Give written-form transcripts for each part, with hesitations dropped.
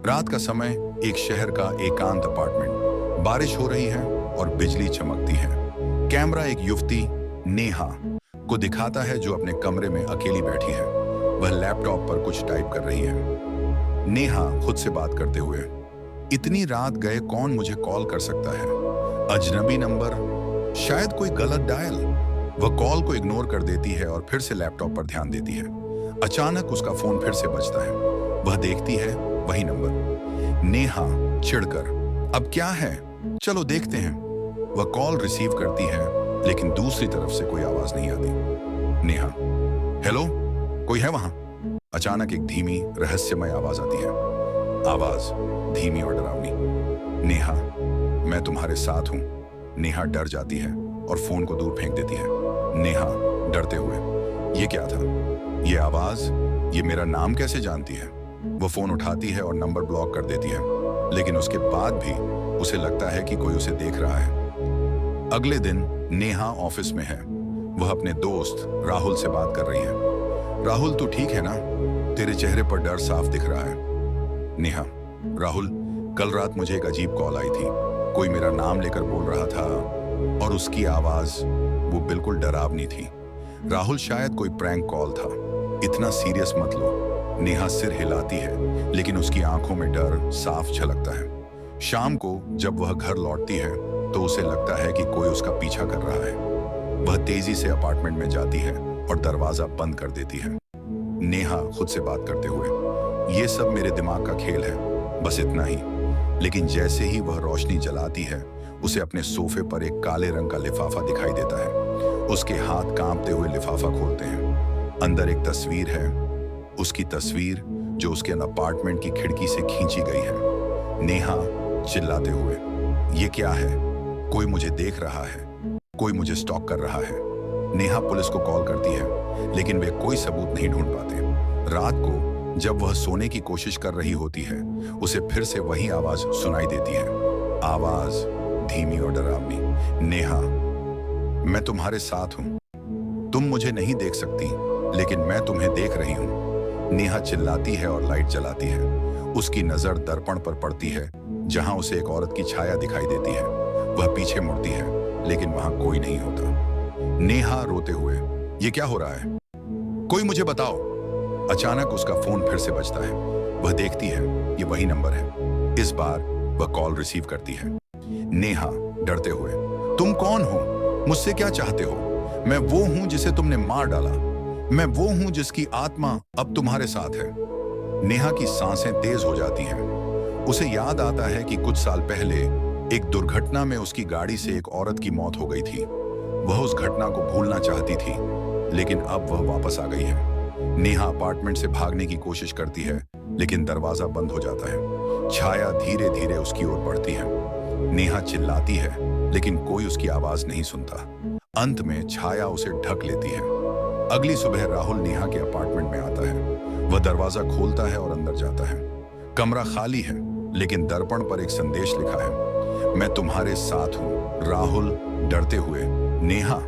रात का समय, एक शहर का एकांत अपार्टमेंट। बारिश हो रही है और बिजली चमकती है। कैमरा एक युवती नेहा को दिखाता है जो अपने कमरे में अकेली बैठी है। वह लैपटॉप पर कुछ टाइप कर रही है। नेहा खुद से बात करते हुए, इतनी रात गए कौन मुझे कॉल कर सकता है? अजनबी नंबर, शायद कोई गलत डायल। वह कॉल को इग्नोर कर देती है और फिर से लैपटॉप पर ध्यान देती है। अचानक उसका फोन फिर से बजता है। वह देखती है, वही नंबर। नेहा चिढ़कर, अब क्या है, चलो देखते हैं। वह कॉल रिसीव करती है, लेकिन दूसरी तरफ से कोई आवाज नहीं आती। नेहा, हेलो, कोई है वहां? अचानक एक धीमी रहस्यमय आवाज आती है। आवाज धीमी और डरावनी, नेहा, मैं तुम्हारे साथ हूं। नेहा डर जाती है और फोन को दूर फेंक देती है। नेहा डरते हुए, ये क्या था? ये आवाज, ये मेरा नाम कैसे जानती है? वो फोन उठाती है और नंबर ब्लॉक कर देती है, लेकिन उसके बाद भी उसे लगता है कि कोई उसे देख रहा है। अगले दिन नेहा ऑफिस में है। वह अपने दोस्त राहुल से बात कर रही है। राहुल, तू ठीक है ना? तेरे चेहरे पर डर साफ दिख रहा है। नेहा, राहुल, कल रात मुझे एक अजीब कॉल आई थी। कोई मेरा नाम लेकर बोल रहा था और उसकी आवाज वो बिल्कुल डरावनी थी। राहुल, शायद कोई प्रैंक कॉल था। इतना सीरियस मत लो। नेहा सिर हिलाती है, लेकिन उसकी आंखों में डर साफ झलकता है। शाम को जब वह घर लौटती है तो उसे लगता है कि कोई उसका पीछा कर रहा है। वह तेजी से अपार्टमेंट में जाती है और दरवाजा बंद कर देती है। नेहा खुद से बात करते हुए, ये सब मेरे दिमाग का खेल है, बस इतना ही। लेकिन जैसे ही वह रोशनी जलाती है, उसे अपने सोफे पर एक काले रंग का लिफाफा दिखाई देता है। उसके हाथ कांपते हुए लिफाफा खोलते हैं। अंदर एक तस्वीर है, उसकी तस्वीर जो उसके अपार्टमेंट की खिड़की से खींची गई है। नेहा चिल्लाते हुए, ये क्या है? कोई मुझे देख रहा है, कोई मुझे स्टॉक कर रहा है। नेहा पुलिस को कॉल करती है, लेकिन वे कोई सबूत नहीं ढूंढ पाते। रात को जब वह सोने की कोशिश कर रही होती है, उसे फिर से वही आवाज सुनाई देती है। आवाज धीमी और डरावनी, नेहा, मैं तुम्हारे साथ हूं। तुम मुझे नहीं देख सकती, लेकिन मैं तुम्हें देख रही हूं। नेहा चिल्लाती है और लाइट जलाती है। उसकी नजर दर्पण पर पड़ती है, जहां उसे एक औरत की छाया दिखाई देती है। वह पीछे मुड़ती है, लेकिन वहां कोई नहीं होता। नेहा रोते हुए, ये क्या हो रहा है? कोई मुझे बताओ। अचानक उसका फोन फिर से बजता है। वह देखती है, ये वही नंबर है। इस बार वह कॉल रिसीव करती है। नेहा डरते हुए, तुम कौन हो? मुझसे क्या चाहते हो? मैं वो हूं जिसे तुमने मार डाला। मैं वो हूं जिसकी आत्मा अब तुम्हारे साथ है। नेहा की सांसें तेज हो जाती हैं। उसे याद आता है कि कुछ साल पहले एक दुर्घटना में उसकी गाड़ी से एक औरत की मौत हो गई थी। वह उस घटना को भूलना चाहती थी, लेकिन अब वह वापस आ गई है। नेहा अपार्टमेंट से भागने की कोशिश करती है, लेकिन दरवाजा बंद हो जाता है। छाया धीरे धीरे उसकी ओर बढ़ती है। नेहा चिल्लाती है, लेकिन कोई उसकी आवाज नहीं सुनता। अंत में छाया उसे ढक लेती है। अगली सुबह राहुल नेहा के अपार्टमेंट में आता है। वह दरवाजा खोलता है और अंदर जाता है। कमरा खाली है, लेकिन दर्पण पर एक संदेश लिखा है, मैं तुम्हारे साथ हूं। राहुल डरते हुए, नेहा,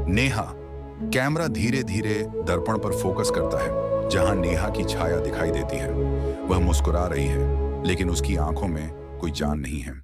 नेहा। कैमरा धीरे धीरे दर्पण पर फोकस करता है, जहां नेहा की छाया दिखाई देती है। वह मुस्कुरा रही है, लेकिन उसकी आंखों में कोई जान नहीं है।